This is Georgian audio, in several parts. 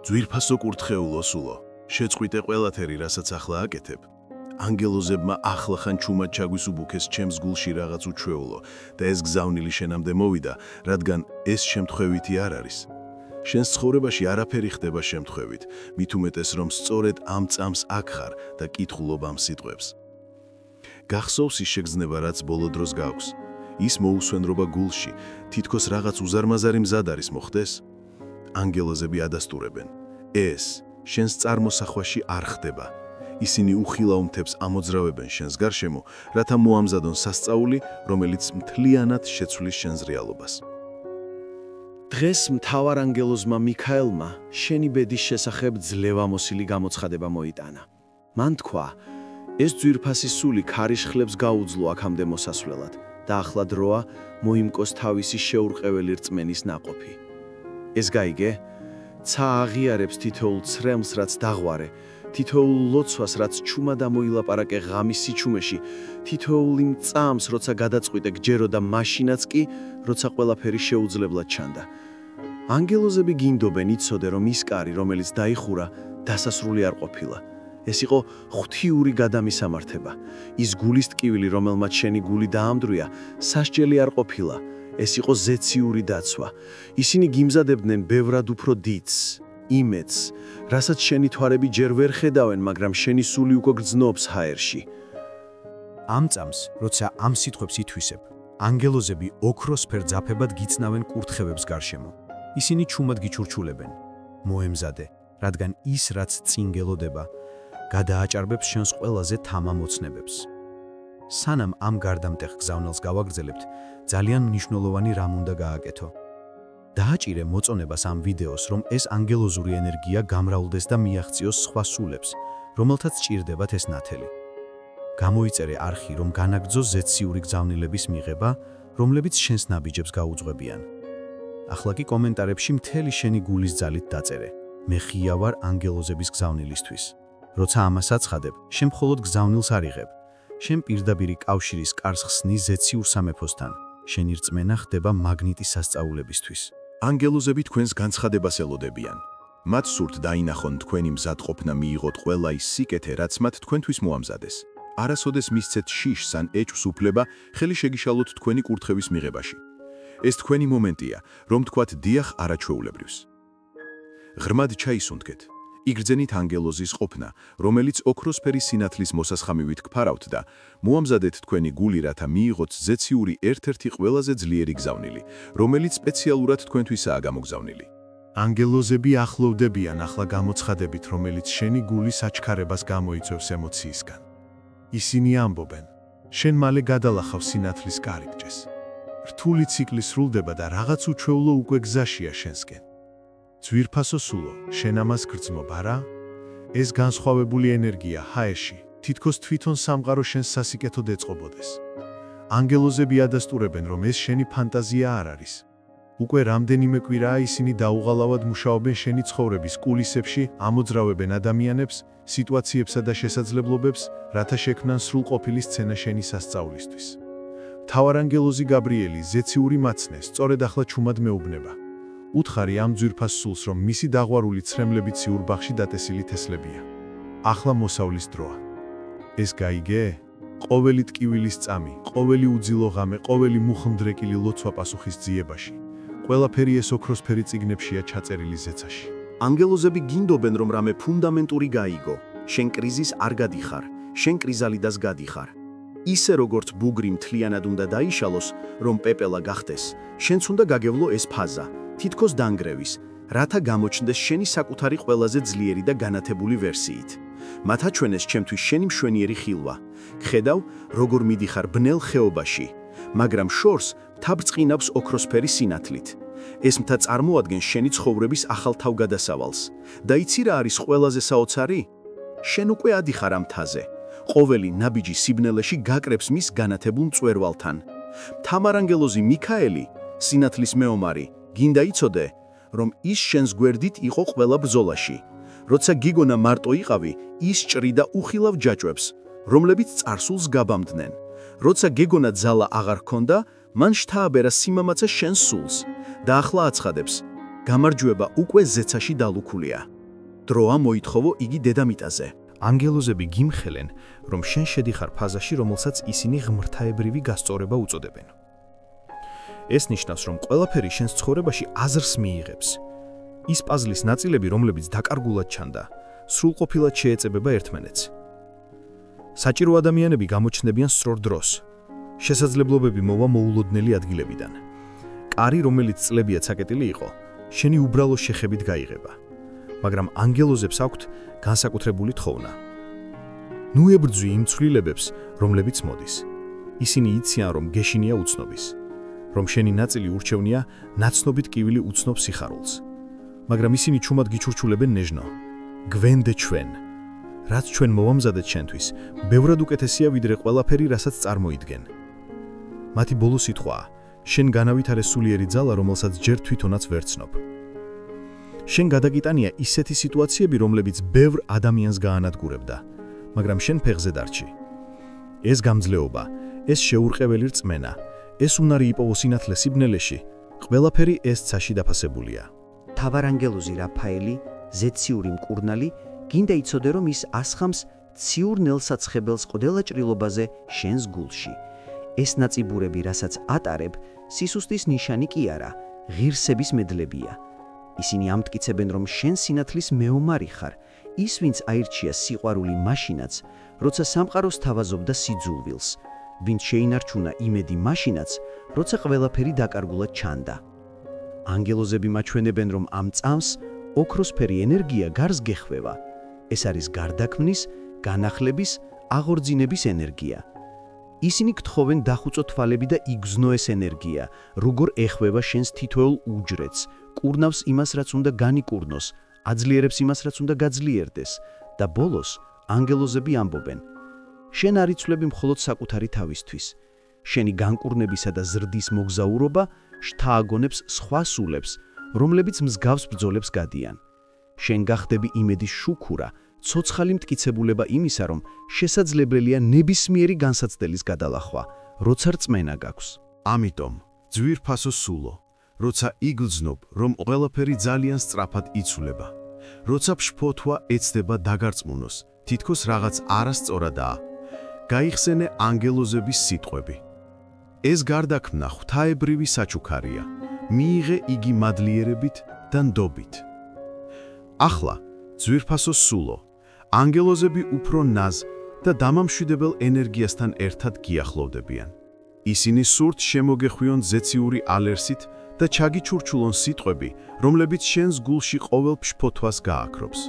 ძვირფასო კურთხეულო სულო, შეწყვიტე ყველაფერი, რასაც ახლა აკეთებ. ანგელოზებმა ახლახან ჩუმად ჩაგვისუბუქეს ჩემს გულში რაღაც უჩვეულო და ეს გზავნილი შენამდე მოვიდა, რადგან ეს შემთხვევითი არ არის. შენს ცხოვრებაში არაფერი ხდება შემთხვევით, მით უმეტეს რომ სწორედ ამ წამს აქ ხარ და კითხულობ ამ სიტყვებს. გახსოვს ის შეგრძნება, რაც ბოლო დროს გაქვს. ის მოусვენრობა გულში, თითქოს რაღაც უზარმაზარი მზად არის მოხდეს. ანგელოზები ადასტურებენ. ეს შენს წარმოსახვაში არ ხდება. ისინი უხილავ მთებს ამოძრავებენ შენს გარშემო, რათა მოამზადონ სასწაული, რომელიც მთლიანად შეცვლის შენს რეალობას. დღეს მთავარ ანგელოზმა მიქაელმა შენი ბედის შესახებ ძლევამოსილი გამოცხადება მოიტანა. მან თქვა, ეს ძვირფასი სული ქარიშხლებს გაუძლო აქამდე მოსასვლელად და ახლა დროა მოიმკოს თავისი შეურყეველი რწმენის ნაყოფი. ეს გაიგე? ცა აღიარებს თითოეულ ცრემლს, რაც დაღვარე, თითოეულ ლოცვას, რაც ჩუმად ამოილაპარაკე ღამის სიჩუმეში, თითოეულ იმ წამს, როცა გადაწყვიტე გჯერო და მაშინაც კი, როცა ყველაფერი შეუძლებლად ჩანდა. ანგელოზები გინდობენ იცოდე, რომ ის კარი, რომელიც დაიხურა, დასასრული არ ყოფილა. ეს იყო ღვთიური გადამისამართება. ის გულის ტკივილი, რომელმაც შენი გული დაამდრია, სასჯელი არ ყოფილა. ეს იყო ზეციური დაცვა. ისინი გიმზადებდნენ ბევრად უფრო დიდს, იმედს, რასაც შენი თვარები ჯერ ვერ ხედავენ, მაგრამ შენი სული უკვე გრძნობს ჰაერში. ამ წამს, როცა ამ სიტყვებს ითვისებ, ანგელოზები ოქროსფერ ძაფებად გიცნავენ კურთხევებს გარშემო. ისინი ჩუმად გიჩურჩულებენ. მოემზადე, რადგან ის, რაც წინ გელოდება, გადააჭარბებს შენს ყველაზე თამამ ოცნებებს. სანამ ამ გარდამტეხ გზავნილს გავაგრძელებთ, ძალიან მნიშვნელოვანი რამ უნდა გააკეთო. დააჭირე მოწონებას ამ ვიდეოს, რომ ეს ანგელოზური ენერგია გამრავლდეს და მიაღწიოს სხვა სულებს, რომელთაც ჭირდებათ ეს ნათელი. გამოიწერე არხი, რომ განაგრძო ზეციური გზავნილების მიღება, რომლებიც შენს ნაბიჯებს გაუძღვებიან. ახლა კი კომენტარებში მთელი შენი გულის ძალით დაწერე. მე ღია ვარ ანგელოზების გზავნილისთვის. როცა ამას აცხადებ, შენ მხოლოდ გზავნილს არ იღებ. შენ პირდაპირი კავშირის კარს ხსნი ზეციურ სამეფოსთან. შენი რწმენა ხდება მაგნიტის სასწაულებისთვის. ანგელოზები თქვენს განცხადებას ელოდებიან. მათ სურთ დაინახონ თქვენი მზადყოფნა მიიღოთ ყველა ის სიკეთე, რაც მათ თქვენთვის მოამზადეს. არასოდეს მისცეთ შიშს ან ეჭვს უფლება ხელი შეგიშალოთ თქვენი კურთხევის მიღებაში. ეს თქვენი მომენტია, რომ თქვათ დიახ არაჩვეულებრივს. ღრმად ჩაისუნთქეთ. იგრძენით ანგელოზის ყოფნა, რომელიც ოქროსფერი სინათლის მოსასხამივით გფარავთ და მოამზადეთ თქვენი გული, რათა მიიღოთ ზეციური ერთ-ერთი ყველაზე ძლიერი გზავნილი, რომელიც სპეციალურად თქვენთვისაა გამოგზავნილი. ანგელოზები ახლოვდებიან ახლა გამოცხადებით, რომელიც შენი გულის აჩქარებას გამოიწვევს ემოციისგან. ისინი ამბობენ, შენ მალე გადალახავ სინათლის კარიბჭეს. რთული ციკლი სრულდება და რაღაც უჩვეულო უკვე გზაშია შენსკენ. ძვირფასო სულო, შენ ამას გრძნობ, არა? ეს განსხვავებული ენერგია ჰაერში, თითქოს თვითონ სამყარო შენს სასიკეთოდ ეწყობოდეს. ანგელოზები ადასტურებენ, რომ ეს შენი ფანტაზია არ არის. უკვე რამდენიმე კვირაა ისინი დაუღალავად მუშაობენ შენი ცხოვრების კულისებში, ამოძრავებენ ადამიანებს, სიტუაციებსა და შესაძლებლობებს, რათა შექმნან სრულყოფილი სცენა შენი სასწაულისთვის. მთავარანგელოზი გაბრიელი, ზეციური მაცნე, სწორედ ახლა ჩუმად მეუბნება. უთხარი ამ ძვირფას სულს, რომ მისი დაღვარული ცრემლები ციურ ბაღში დატესილი თესლებია. ახლა მოსავლის დროა. ეს გაიგე? ყოველი ტკივილის წამი, ყოველი უძილო ღამე, ყოველი მუხმდრეკილი ლოცვა პასუხის ძიებაში. ყველაფერი ეს ოქროსფერი წიგნებშია ჩაწერილი ზეცაში. ანგელოზები გინდობენ, რომ რამე ფუნდამენტური გაიგო. შენ კრიზის არ გადიხარ, შენ კრიზალიდას გადიხარ. ისე როგორც ბუგრი მთლიანად უნდა დაიშალოს, რომ პეპელა გახდეს, შენც უნდა გაგევლო ეს ფაზა. თითქოს დანგრევის, რათა გამოჩნდეს შენი საკუთარი ყველაზე ძლიერი და განათებული ვერსიით. მათაჩვენეს ჩემთვის შენი მშვენიერი ხილვა. ხედავ, როგორ მიდიხარ ბნელ ხეობაში, მაგრამ შორს მთა ბრწყინავს ოქროსფერი სინათლით. ეს მთა წარმოადგენს შენი ცხოვრების ახალ თავგადასავალს. და იცი რა არის ყველაზე საოცარი? შენ უკვე ადიხარ ამ მთაზე. ყოველი ნაბიჯი სიბნელეში გაკრებს მის განათებულ მწვერვალთან. მთავარანგელოზი მიქაელი, სინათლის მეომარი, გინდა იცოდე, რომ ის შენს გვერდით იყო ყველა ბრძოლაში. როცა გიგონა მარტო იყავი, ის ჭრიდა უხილავ ჯაჭვებს, რომლებიც წარსულს გაბამდნენ. როცა გეგონა ძალა აღარ ჰქონდა, მან შთააბერა სიმამაცე შენს სულს და ახლა აცხადებს, გამარჯვება უკვე ზეცაში დალუქულია. დროა მოითხოვო იგი დედამიწაზე. ანგელოზები გიმხელენ, რომ შენ შედიხარ ფაზაში, რომელსაც ისინი ღმრთაებრივი გასწორება უწოდებენ. ეს ნიშნავს, რომ ყველაფერი შენს ცხოვრებაში აზრს მიიღებს. ის პაზლის ნაწილები, რომლებიც დაკარგულად ჩანდა, სრულყოფილად შეეწებება ერთმანეთს. საჭირო ადამიანები გამოჩნდებიან სწორ დროს. შესაძლებლობები მოვა მოულოდნელი ადგილებიდან. კარი, რომელიც წლებიად საკეტილი იყო, შენი უბრალო შეხებით გაიღება. მაგრამ ანგელოზებს აქვთ განსაკუთრებული თხოვნა. ნუ ებრძვი იმ ცვლილებებს, რომლებიც მოდის. ისინი იციან, რომ გეშინია უცნობის, რომ შენი ნაწილი ურჩევნია ნაცნობით კივილი უცნობს სიხარულს. მაგრამ ისინი ჩუმად გიჩურჩულებენ ნეჟნო. გვენდე ჩვენ. რაც ჩვენ მოვამზადეთ შენთვის, ბევრად უკეთესია ვიდრე ყველაფერი, რასაც წარმოიდგენ. მათი ბოლო სიტყვაა: შენ განავითარე სულიერი ძალა, რომელსაც ჯერ თვითონაც ვერ ცნობ. შენ გადაგიტანია ისეთი სიტუაციები, რომლებიც ბევრ ადამიანს გაანადგურებდა, მაგრამ შენ ფეხზე დარჩი. ეს გამძლეობა, ეს შეურყეველი რწმენა, ეს უნარი იპოვო სინათლე სიბნელეში, ყველაფერი ეს ცაში დაფასებულია. თავარანგელოზი რაფაელი, ზეციური მკურნალი, გინდა იცოდე, რომ ის ასხამს ციურ ნელსაცხებელს ყველა ჭრილობაზე შენს გულში. ეს ნაწიბურები, რასაც ატარებ, სისუსტის ნიშანი კი არა, ღირსების მედლებია. ისინი ამტკიცებენ, რომ შენ სინათლის მეომარი ხარ, ის, ვინც აირჩია სიყვარული მაშინაც, როცა სამყაროს თავაზობდა სიძულვილს, ვინც შეინარჩუნა იმედი მაშინაც, როცა ყველაფერი დაკარგულად ჩანდა. ანგელოზები მაჩვენებენ, რომ ამ წამს ოქროსფერი ენერგია გარს გეხვევა. ეს არის გარდაქმნის, განახლების, აღორძინების ენერგია. ისინი გთხოვენ დახუწო თვალები და იგრძნო ეს ენერგია, როგორ ეხვევა შენს თითოეულ უჯრედს, კურნავს იმას, რაც უნდა განიკურნოს, აძლიერებს იმას, რაც უნდა გაძლიერდეს და ბოლოს ანგელოზები ამბობენ: შენ არ იცვლები მხოლოდ საკუთარი თავისთვის. შენი განკურნებისა და ზრდის მოგზაურობა შთააგონებს სხვა სულებს, რომლებიც მსგავს ბრძოლებს გადიან. შენ გახდები იმედის შუქურა, ცოცხალი მტკიცებულება იმისა, რომ შესაძლებელია ნებისმიერი განსაცდელის გადალახვა, როცა რწმენა გაქვს. ამიტომ, ძვირფასო სულო, როცა იგრძნობ, რომ ყველაფერი ძალიან სწრაფად იცვლება, როცა ფშფოთვა ეცდება დაგარწმუნოს, თითქოს რაღაც არასწორადაა, გაიხსენე ანგელოზების სიტყვები. ეს გარდაქმნა ღვთაებრივი საჩუქარია, მიიღე იგი მადლიერებით და ნდობით. ახლა, ძვირფასო სულო, ანგელოზები უფრო ნაზ და დამამშვიდებელ ენერგიასთან ერთად გიახლოვდებიან. ისინი სურთ შემოგეხვიონ ზეციური ალერსით და ჩაგიჩურჩულონ სიტყვები, რომლებიც შენს გულში ყოველ ფშფოთვას გააქრობს.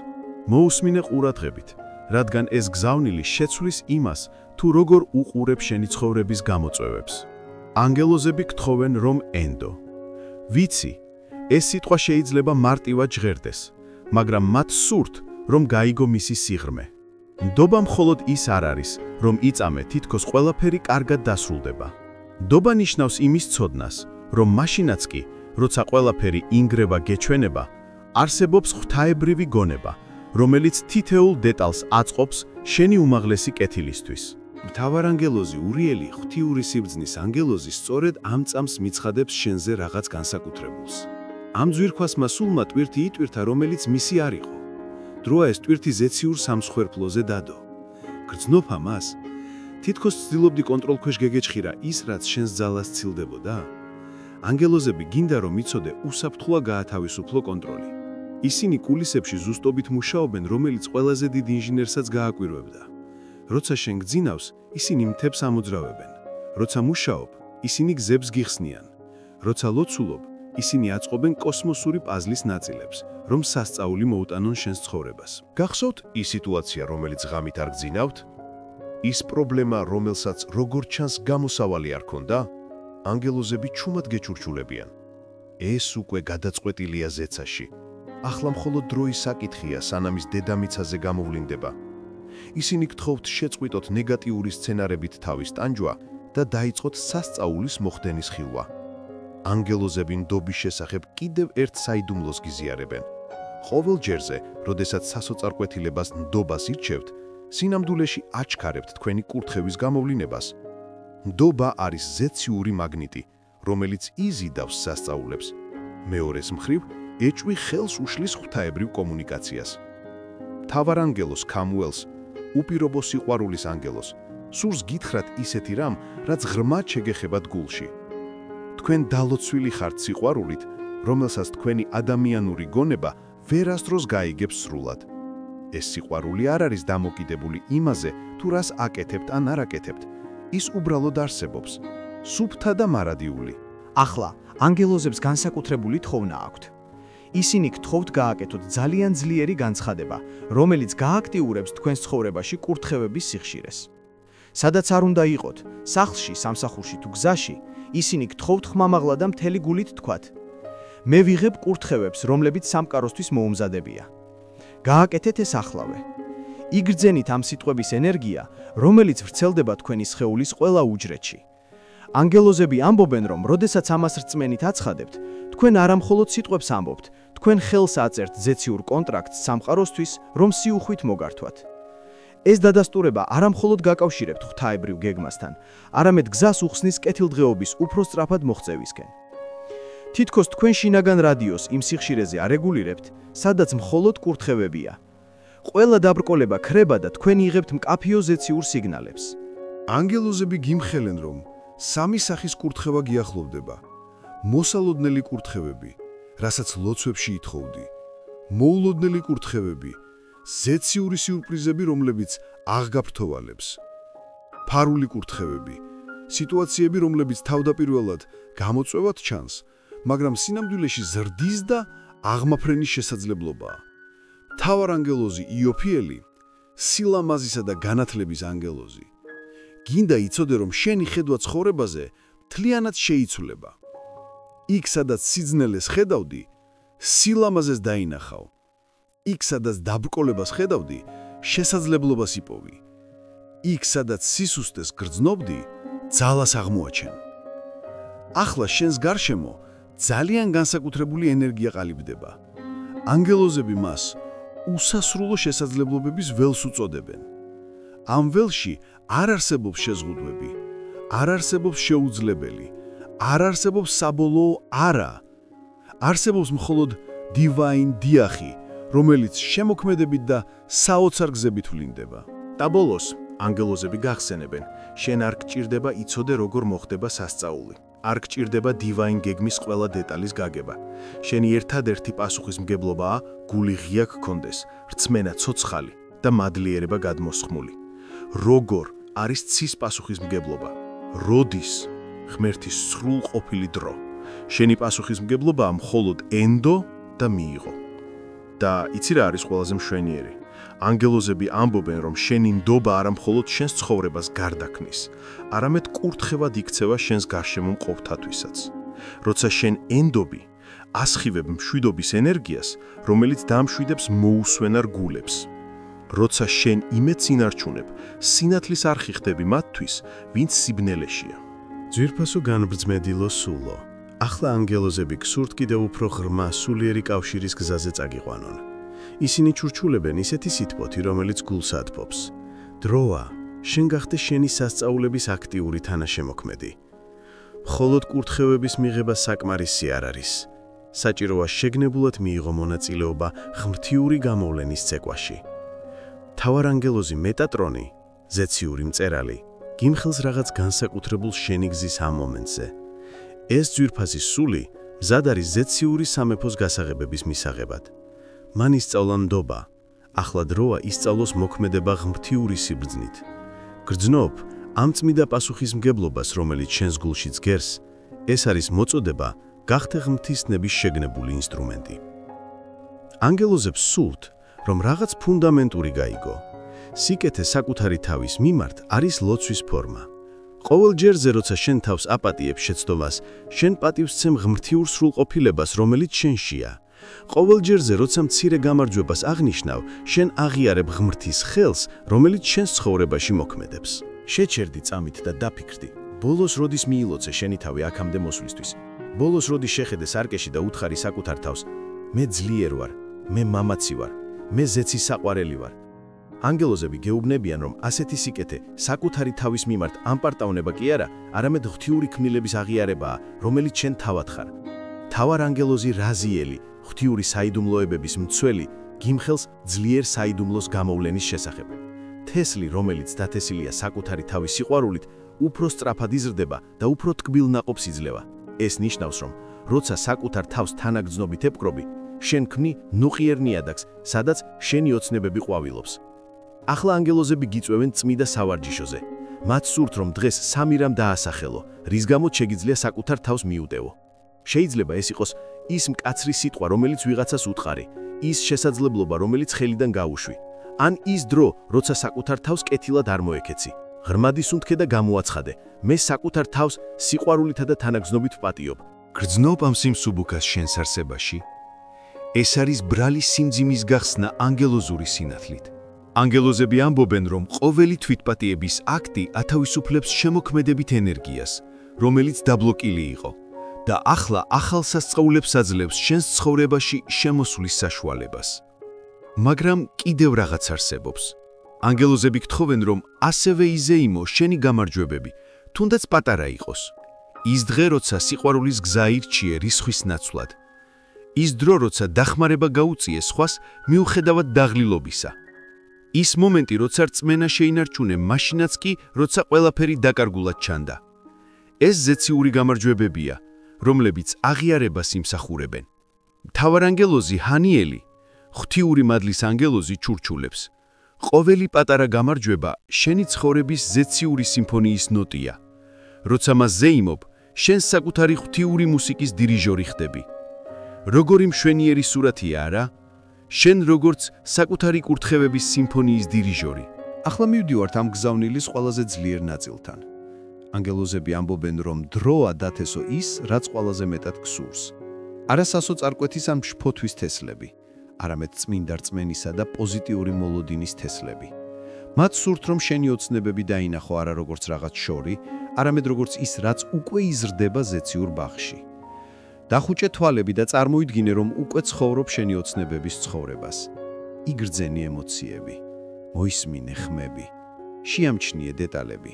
მოусმინე ყურადღებით, რადგან ეს გზავნილი შეცვლის იმას, თუ როგორ უყურებ შენი ცხოვრების გამოწვევებს. ანგელოზები გთხოვენ, რომ ენდო. ვიცი, ეს სიტყვა შეიძლება მარტივად ჟღერდეს, მაგრამ მათ სურთ, რომ გაიგო მისი სიღრმე. ნდობა მხოლოდ ის არ არის, რომ იწამე თითქოს ყველაფერი კარგად დასრულდება. ნდობა ნიშნავს იმის ცოდნას, რომ მაშინაც კი, როცა ყველაფერი ინგრევა გეჩვენება, არსებობს ღვთაებრივი გონება, რომელიც თითეულ დეტალს აწყობს შენი უმაღლესი კეთილისთვის. მთავარანგელოზი ურიელი, ღვთიური სიბრძნის ანგელოზი სწორედ ამ წამს მიცხადებს შენზე რაღაც განსაკუთრებულს. ამ ძვირქვასმა სულმა ტვირთი იტვირთა, რომელიც მისი არ იყო. დროა ეს ტვირთი ზეციურ სამსხვერპლოზე დადო. გრძნობ ამას? თითქოს ცდილობდი კონტროლქვეშ გეგეჭხირა ის, რაც შენს ძალას ცილდებოდა? ანგელოზები გინდა, რომ იცოდე, უსაფრთხოა გაათავისუფლო კონტროლი. ისინი კულისებში ზუსტობით მუშაობენ, რომელიც ყველაზე დიდ ინჟინერსაც გააკვირვებდა. როცა შენ გძინავს, ისინი მთებს ამოძრავებენ. როცა მუშაობ, ისინი გზებს გიხსნიან. როცა ლოცულობ, ისინი აწყობენ კოსმოსური პაზლის ნაწილებს, რომ სასწაული მოუტანონ შენს ცხოვრებას. გახსოვთ ის სიტუაცია, რომელიც ღამით არ გძინავთ? ის პრობლემა, რომელსაც როგორ ჩანს გამოსავალი არ ქონდა? ანგელოზები ჩუმად გეჩურჩულებიან. ეს უკვე გადაწყვეტილია ზეცაში. ახლა მხოლოდ დროის საკითხია, სანამ ის დედამიწაზე გამოვლინდება. ისინი გთხოვთ შეწყვიტოთ ნეგატიური სცენარებით თავის ტანჯვა და დაიწყოთ სასწაულის მოხდენის ხილვა. ანგელოზები ნდობის შესახებ კიდევ ერთ საიდუმლოს გიზიარებენ. ყოველ ჯერზე, როდესაც სასოწარკვეთილებას ნდობას ირჩევთ, სინამდვილეში აჩქარებთ თქვენი კურთხევის გამოვლინებას. ნდობა არის ზეციური მაგნიტი, რომელიც იზიდავს სასწაულებს. მეორეს მხრივ, ეჭვი ხელს უშლის ღვთაებრივ კომუნიკაციას. თავარ ანგელოს ქამუელს, უპირობო სიყვარულის ანგელოს, სურს გითხრათ ისეთი რამ, რაც ღრმად შეგეხებათ გულში. თქვენ დალოცვილი ხართ სიყვარულით, რომელსაც თქვენი ადამიანური გონება ვერასდროს გაიგებს სრულად. ეს სიყვარული არ არის დამოკიდებული იმაზე, თუ რას აკეთებთ ან არ აკეთებთ. ის უბრალოდ არსებობს, სუფთა და მარადიული. ახლა ანგელოზებს განსაკუთრებული თხოვნა აქვთ. ისინი გთხოვთ გააკეთოთ ძალიან ძლიერი განცხადება, რომელიც გააქტიურებს თქვენს ცხოვრებაში კურთხევების სიხშირეს. სადაც არ უნდა იყოთ, სახლში, სამსახურში თუ გზაში, ისინი გთხოვთ ხმამაღლა და მთელი გულით თქვათ: მე ვიღებ კურთხევებს, რომლებიც სამყაროსთვის მოუმზადებია. გააკეთეთ ეს ახლავე. იგრძენით ამ სიტყვების ენერგია, რომელიც ვრცელდება თქვენი სხეულის ყველა უჯრედში. ანგელოზები ამბობენ, რომ როდესაც ამას რწმენით აცხადებთ, თქვენ არამხოლოდ სიტყვებს ამბობთ, თქვენ ხელს აწერთ ზეციურ კონტრაქტს სამყაროსთვის, რომ სიუხვით მოგართვათ. ეს დადასტურება არამხოლოდ გაკავშირებთ ღვთაებრივ გეგმასთან, არამედ გზას უხსნის კეთილდღეობის უფრო სწრაფად მოღწევისკენ. თითქოს თქვენ შინაგან რადიოს იმ სიხშირეზე არეგულირებთ, სადაც მხოლოდ კურთხევებია. ყველა დაბრკოლება ქრება და თქვენ იღებთ მკაფიო ზეციურ სიგნალებს. ანგელოზები გიმხელენ, რომ სამი სახის კურთხევა გიახლოვდება. მოსალოდნელი კურთხევები, რასაც ლოცვებში ითხოვდი, მოულოდნელი კურთხევები, ზეციური სიურპრიზები, რომლებიც აღგაფრთოვალებს, ფარული კურთხევები, სიტუაციები, რომლებიც თავდაპირველად გამოწვევად ჩანს, მაგრამ სინამდვილეში ზრდის და აღმაფრენის შესაძლებლობაა. მთავარ ანგელოზი იოფიელი, სილამაზისა და განათლების ანგელოზი. გინდა იცოდე, რომ შენი ხედვა ცხოვრებაზე მთლიანად შეიცვლება. იქ, სადაც სიძნელეს ხედავდი, სილამაზეს დაინახავ. იქ, სადაც დაბრკოლებას ხედავდი, შესაძლებლობას იპოვი. იქ, სადაც სისუსტეს გრძნობდი, ძალას აღმოაჩენ. ახლა შენს გარშემო ძალიან განსაკუთრებული ენერგია ყალიბდება. ანგელოზები მას უსასრულო შესაძლებლობების ველს უწოდებენ. ამ ველში არ არსებობს შეზღუდვები, არ არსებობს შეუძლებელი, არ არსებობს საბოლოო არა. არსებობს მხოლოდ divine დიახი, რომელიც შემოქმედებით და საოცარ გზებით ვლინდება. და ბოლოს, ანგელოზები გახსენებენ, შენ არ გჭირდება იცოდე როგორ მოხდება სასწაული. არ გჭირდება divine გეგმის ყველა დეტალის გაგება. შენი ერთადერთი პასუხისმგებლობაა გული ღია გქონდეს, რწმენა ცოცხალი და მადლიერება გადმოსხმული. როგორ არის ცის პასუხისმგებლობა? როდის ღმერთის სრულყოფილი დრო? შენი პასუხისმგებლობაა მხოლოდ ენდო და მიიღო. და იცი რა არის ყველაზე მშვენიერი? ანგელოზები ამბობენ, რომ შენი ნდობა არა მხოლოდ შენს ცხოვრებას გარდაქმნის, არამედ კურთხევად იქცევა შენს გარშემო მყოფთათვისაც. როცა შენ ენდობი, ასხივებ მშვიდობის ენერგიას, რომელიც დამშვიდებს მოუსვენარ გულებს. როცა შენ იმედს ინარჩუნებ, სინათლის არხი ხდები მათთვის, ვინც სიბნელეშია. ძვირფასო განბრძმედილო სულო, ახლა ანგელოზები გსურთ კიდევ უფრო ღრმა სულიერი კავშირის გზაზე წაგიყვანონ. ისინი ჩურჩულებენ ისეთი სითბოთი, რომელიც გულს ათბობს. დროა, შენ გახდე შენი სასწაულების აქტიური თანაშემოქმედი. მხოლოდ კურთხევების მიღება საკმარისი არ არის. საჭიროა შეგნებულად მიიღო მონაწილეობა ღმრთიური გამოვლენის ცეკვაში. მთავარ ანგელოზი მეტატრონი, ზეციური მწერალი, გიმხელს რაღაც განსაკუთრებულ შენი გზის ამ მომენტზე. ეს ძვირფასი სული მზად არის ზეციური სამეფოს გასაღებების მისაღებად. მან ისწავლა ნდობა, ახლა დროა ისწავლოს მოქმედება ღმრთიური სიბრძნით. გრძნობ ამ წმიდა პასუხისმგებლობას, რომელიც შენს გულში ძგერს, ეს არის მოწოდება გახდე ღმრთისნების შეგნებული ინსტრუმენტი. ანგელოზებს სურთ, რომ რაღაც ფუნდამენტური გაიგო. სიკეთე საკუთარი თავის მიმართ არის ლოცვის ფორმა. ყოველ ჯერზე, როცა შენ თავს აპატიებს შეცდომას, შენ პატივსცემ ღმრთიურ სრულყოფილებას, რომელიც შენშია. ყოველ ჯერზე, როცა მცირე გამარჯვებას აღნიშნავ, შენ აღიარებ ღმრთის ხელს, რომელიც შენს ცხოვრებაში მოქმედებს. შეჩერდი წამით და დაფიქრდი. ბოლოს როდის მიილოცე შენი თავი აქამდე მოსვლისთვის? ბოლოს როდის შეხედე სარკეში და უთხარი საკუთარ თავს: მე ძლიერ ვარ, მე მამაცი ვარ, მე ზეცის საყვარელი ვარ. ანგელოზები გეუბნებიან, რომ ასეთი სიკეთე საკუთარი თავის მიმართ ამპარტავნება კი არა, არამედ ღვთიური ქმნილების აღიარებაა, რომელიც შენ თავად ხარ. თავარ ანგელოზი რაზიელი, ღვთიური საიდუმლოებების მცველი, გიმხელს ძლიერ საიდუმლოს გამოვლენის შესახებ. თესლი, რომელიც დათესილია საკუთარი თავის სიყვარულით, უფრო სწრაფად იზრდება და უფრო ტკბილ ნაყოფს იძლევა. ეს ნიშნავს, რომ როცა საკუთარ თავს თანაგრძნობით ებკრობი, შენ ქმნი ნუყიერ ნიადაგს, სადაც შენი ოცნებები ყვავილობს. ახლა ანგელოზები გიწვევენ წმიდა სავარჯიშოზე. მათ სურთ, რომ დღეს სამი რამ დაასახელო, რის გამოც შეგიძლია საკუთარ თავს მიუტევო. შეიძლება ეს იყოს ის მკაცრი სიტყვა, რომელიც ვიღაცას უტყარი, ის შესაძლებლობა, რომელიც ხელიდან გაუშვი, ან ის დრო, როცა საკუთარ თავს კეთილად არ მოექეცი. ღრმადი სუნთქე და გამოაცხადე, მე საკუთარ თავს სიყვარულითა და თანაგრძნობით ვპატიობ. გრძნობ ამ სიმსუბუქას შენს არსებაში. ეს არის ბრალი სიმძიმის გახსნა ანგელოზური სინათლით. ანგელოზები ამბობენ, რომ ყოველი თვითპატიების აქტი ათავისუფლებს შემოქმედებით ენერგიას, რომელიც დაბლოკილი იყო და ახლა ახალ სასწაულებს აძლევს შენს ცხოვრებაში შემოსვლის საშუალებას. მაგრამ კიდევ რაღაც არსებობს. ანგელოზები გთხოვენ, რომ ასევე იზეიმო შენი გამარჯვებები, თუნდაც პატარა იყოს. ის დღე, როცა სიყვარულის გზა ირჩიე რისხვის ნაცვლად. ის დრო, როცა დახმარება გაუწიე სხვას მიუხედავად დაღლილობისა. ის მომენტი, როცა რწმენა შეინარჩუნე, მაშინაც კი, როცა ყველაფერი დაკარგულად ჩანდა. ეს ზეციური გამარჯვებებია, რომლებიც აღიარებას იმსახურებენ. მთავარანგელოზი ჰანიელი, ღვთიური მადლის ანგელოზი ჩურჩულებს. ყოველი პატარა გამარჯვება შენი ცხოვრების ზეციური სიმფონიის ნოტია. როცა მას ზეიმობ, შენ საკუთარი ღვთიური მუსიკის დირიჟორი ხდები. როგორი მშვენიერი სურათია, არა? შენ როგორც საკუთარი კურთხევების სიმფონიის დირიჟორი. ახლა მივდივართ ამ გზავნილის ყველაზე ძლიერ ნაწილთან. ანგელოზები ამბობენ, რომ დროა დათესო ის, რაც ყველაზე მეტად გსურს. არა სასოწარკვეთის ან შფოთვის თესლები, არამედ წმინდა რწმენისა და პოზიტიური მოლოდინის თესლები. მათ სურთ, რომ შენი ოცნებები დაინახო არა როგორც რაღაც შორი, არამედ როგორც ის, რაც უკვე იზრდება ზეციურ ბაღში. დახუჭე თვალები და წარმოიდგინე, რომ უკვე ცხოვრობ შენი ოცნებების ცხოვრებას. იგრძენი ემოციები, მოისმინე ხმები, შეამჩნიე დეტალები.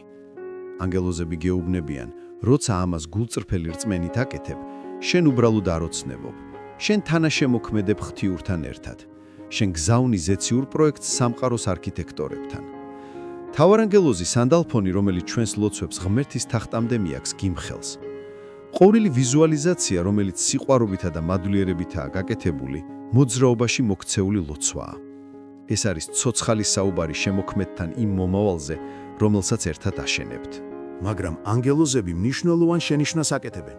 ანგელოზები გეუბნებიან, როცა ამას გულწრფელი რწმენით აკეთებ, შენ უბრალოდ არ ოცნებობ. შენ თანაშემოქმედებ ღვთიურთან ერთად. შენ გზავნი ზეციურ პროექტს სამყაროს არქიტექტორებთან. მთავარანგელოზი სანდალფონი, რომელიც ჩვენს ლოცვებს ღმერთის თახტამდე მიაქს, გიმხელს. ყოველი ვიზუალიზაცია, რომელიც სიყვარულითა და მადლიერებითაა გაკეთებული, მოძრაობაში მოქცეული ლოცვაა. ეს არის ცოცხალი საუბარი შემოქმედთან იმ მომავალზე, რომელსაც ერთად აშენებთ. მაგრამ ანგელოზები მნიშვნელოვან შენიშვნას აკეთებენ.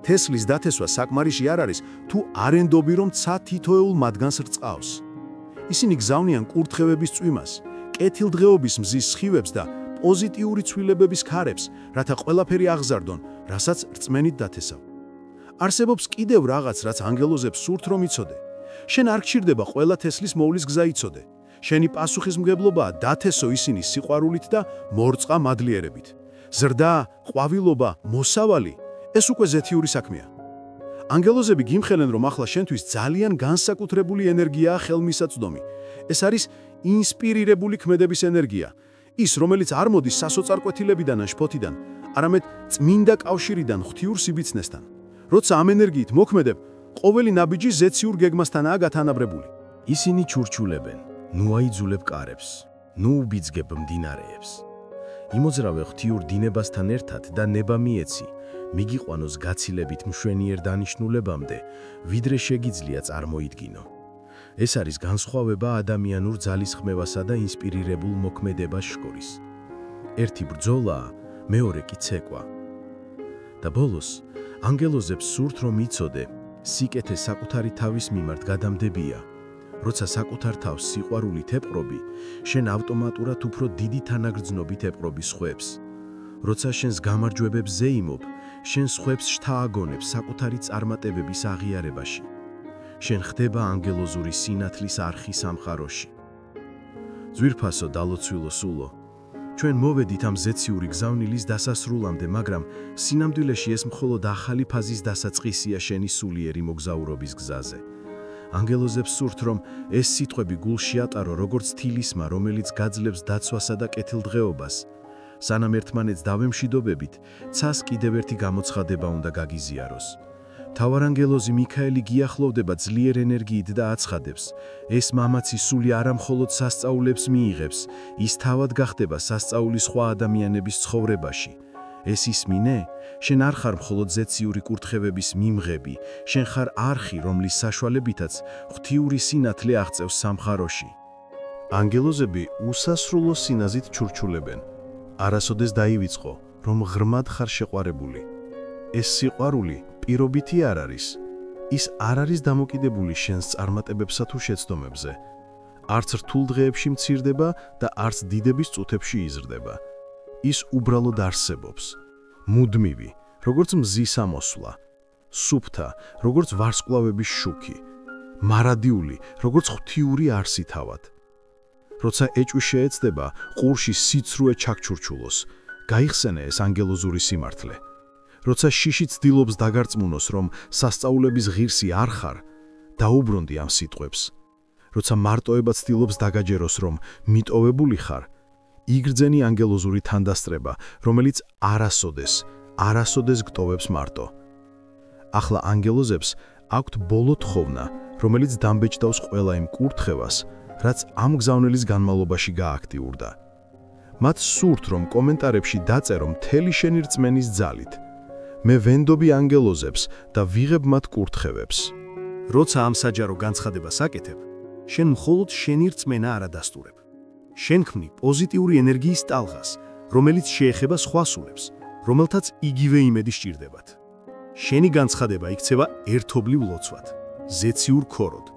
თესლის დათესვა საკმარისი არ არის, თუ არ ენდობი, რომ ცა თითოეულ მათგანს რწყავს. ისინი გზავნიან კურთხევების წვიმას, კეთილდღეობის მზის სხივებს და პოზიტიური ცვლილებების ქარებს, რათა ყველაფერი აღზარდონ, რასაც რწმენით დათესავ. არსებობს კიდევ რაღაც, რაც ანგელოზებს სურთ, რომ იცოდე. შენ არ გჭირდება ყველა თესლის მოვლის გზა იცოდე. შენი პასუხისმგებლობაა დათესო ისინი სიყვარულით და მორწყა მადლიერებით. ზრდა, ყვავილობა, მოსავალი, ეს უკვე ზეთიური საქმეა. ანგელოზები გიმხელენ, რომ ახლა შენთვის ძალიან განსაკუთრებული ენერგიაა ხელმისაწვდომი. ეს არის ინსპირირებული ქმედების ენერგია. ის, რომელიც არ მოდის სასოწარკვეთილებიდან ან შფოთიდან, არამედ წმინდა კავშირიდან ღვთიურ სიბიცნესთან. როცა ამ ენერგიით მოქმედებ, ყოველი ნაბიჯი ზეციურ გეგმასთანაა გათანაბრებული. ისინი ჩურჩულებენ, ნუ აიძულებ კარებს, ნუ უბიძგებ მდინარეებს. იმოძრავე ღვთიურ დინებასთან ერთად და ნება მიეცი, მიგიყვანოს გაცილებით მშვენიერ დანიშნულებამდე, ვიდრე შეგიძლია წარმოიდგინო. ეს არის განსხვავება ადამიანურ ძალისხმევასა და ინსპირირებულ მოქმედებას შორის. ერთი ბრძოლაა, მეორე კი ცეკვა. და ბოლოს, ანგელოზებს სურთ, რომ იცოდე, სიკეთე საკუთარი თავის მიმართ გადამდებია. როცა საკუთარ თავს სიყვარულით ეპყრობი, შენ ავტომატურად უფრო დიდი თანაგრძნობით ეპყრობი სხვებს. როცა შენს გამარჯვებებს ზეიმობ, შენ სხვებს შთააგონებს საკუთარი წარმატებების აღიარებაში. შენ ხდება ანგელოზური სინათლის არხი სამყაროში. ძვირფასო დალოცვილო სულო, ჩვენ მოვედით ამ ზეციური გზავნილის დასასრულამდე, მაგრამ სინამდვილეში ეს მხოლოდ ახალი ფაზის დასაწყისია შენი სულიერი მოგზაურობის გზაზე. ანგელოზებს სურთ, რომ ეს სიტყვები გულში ატარო როგორც თილისმა, რომელიც გაძლევს დაცვასა და კეთილდღეობას. სანამ ერთმანეთს დავემშვიდობებით, ცას კიდევ ერთი გამოცხადება უნდა გაგიზიაროს. თავარანგელოზი მიქაელი გიახლოვდება ძლიერ ენერგიით და აცხადებს: ეს მამაცი სული არამხოლოდ სასწაულებს მიიღებს, ის თავად გახდება სასწაული სხვა ადამიანების ცხოვრებაში. ეს ისმინე, შენ არ ხარ მხოლოდ ზეციური კურთხევების მიმღები, შენ ხარ არხი, რომლის საშუალებითაც ღვთიური სინათლე აღწევს სამხაროში. ანგელოზები უსასრულო სინაზით ჩურჩულებენ. არასოდეს დაივიწყო, რომ ღრმად ხარ შეყვარებული. ეს სიყვარული პირობითი არ არის. ის არ არის დამოკიდებული შენს წარმატებებსა თუ შეცდომებზე. არც რთულ დღეებში მცირდება და არც დიდების წუთებში იზრდება. ის უბრალოდ არსებობს. მუდმივი, როგორც მზის ამოსვლა, სუფთა, როგორც ვარსკვლავების შუქი, მარადიული, როგორც ღვთიური არსი თავად. როცა ეჭვი შეეცდება, ყურში სიცრუე ჩაქჩურჩულოს, გაიხსენე ეს ანგელოზური სიმართლე. როცა შიში ცდილობს დაგარწმუნოს, რომ სასწაულების ღირსი არ ხარ, დაუბრუნდი ამ სიტყვებს. როცა მარტოება ცდილობს დაგაჯეროს, რომ მიტოვებული ხარ, იგრძენი ანგელოზური თანდასწრება, რომელიც არასოდეს გტოვებს მარტო. ახლა ანგელოზებს აქვთ ბოლო თხოვნა, რომელიც დამბეჭდავს ყველა იმ კურთხევას, რაც ამ გზავნილის განმავლობაში გააქტიურდა. მათ სურთ, რომ კომენტარებში დაწერო მთელი შენი რწმენის ძალით. მე ვენდობი ანგელოზებს და ვიღებ მათ კურთხევებს. როცა ამ საჯარო განცხადებას აკეთებ, შენ მხოლოდ შენი რწმენა არ ადასტურებ. შენ ქმნი პოზიტიური ენერგიის ტალღას, რომელიც შეეხება სხვა სულებს, რომელთაც იგივე იმედი სჭირდებათ. შენი განცხადება იქცევა ერთობლივ ლოცვად, ზეციურ ქოროდ,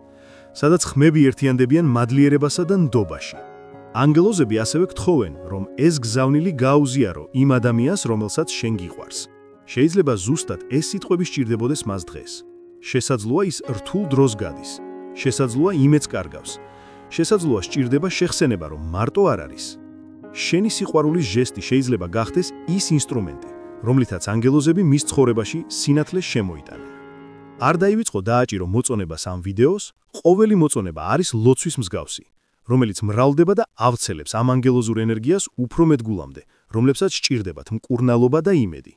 სადაც ხმები ერთიანდებიან მადლიერებასა და ნდობაში. ანგელოზები ასევე გთხოვენ, რომ ეს გზავნილი გააუზიარო იმ ადამიანს, რომელსაც შენ გიყვარს. შეიძლება ზუსტად ეს სიტყვები სჭირდებოდეს მას დღეს. შესაძლოა ის რთულ დროს გადის. შესაძლოა იმეც კარგავს. შესაძლოა სჭირდება შეხსენება, რომ მარტო არ არის. შენი სიყვარულის ჟესტი შეიძლება გახდეს ის ინსტრუმენტი, რომლითაც ანგელოზები მის ცხოვრებაში სინათლეს შემოიტანენ. არ დაივიწყო დააჭირო მოწონებას ამ ვიდეოს, ყოველი მოწონება არის ლოცვის მსგავსი, რომელიც მრავლდება და ავცელებს ამ ანგელოზურ ენერგიას უფრო მეტ გულამდე, რომლებსაც სჭირდებათ მკურნალობა და იმედი.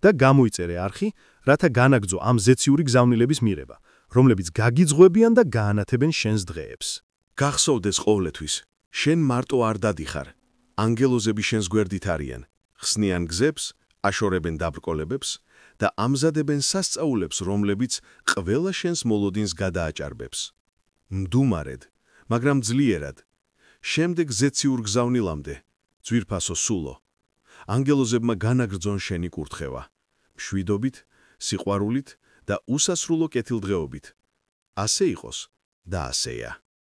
და გამოიწერე არხი, რათა განაგრძო ამ ზეციური გზავნილების მიღება, რომლებიც გაგიძღვებიან და გაანათებენ შენს დღეებს. გახსოვდეს ყოვლთვის, შენ მარტო არ დადიხარ. ანგელოზები შენს გვერდით არიან, ხსნიან გზებს, აშორებენ დაბრკოლებებს და ამზადებენ სასწაულებს, რომლებიც ყველა შენს მოლოდინს გადააჭარბებს. მდუმარედ, მაგრამ ძლიერად. შემდეგ ზეციურ გზავნილამდე, ძვირფასო სულო. ანგელოზებმა განაგრძონ შენი კურთხევა, მშვიდობით, სიყვარულით და უსასრულო კეთილდღეობით. ასე იყოს და ასეა.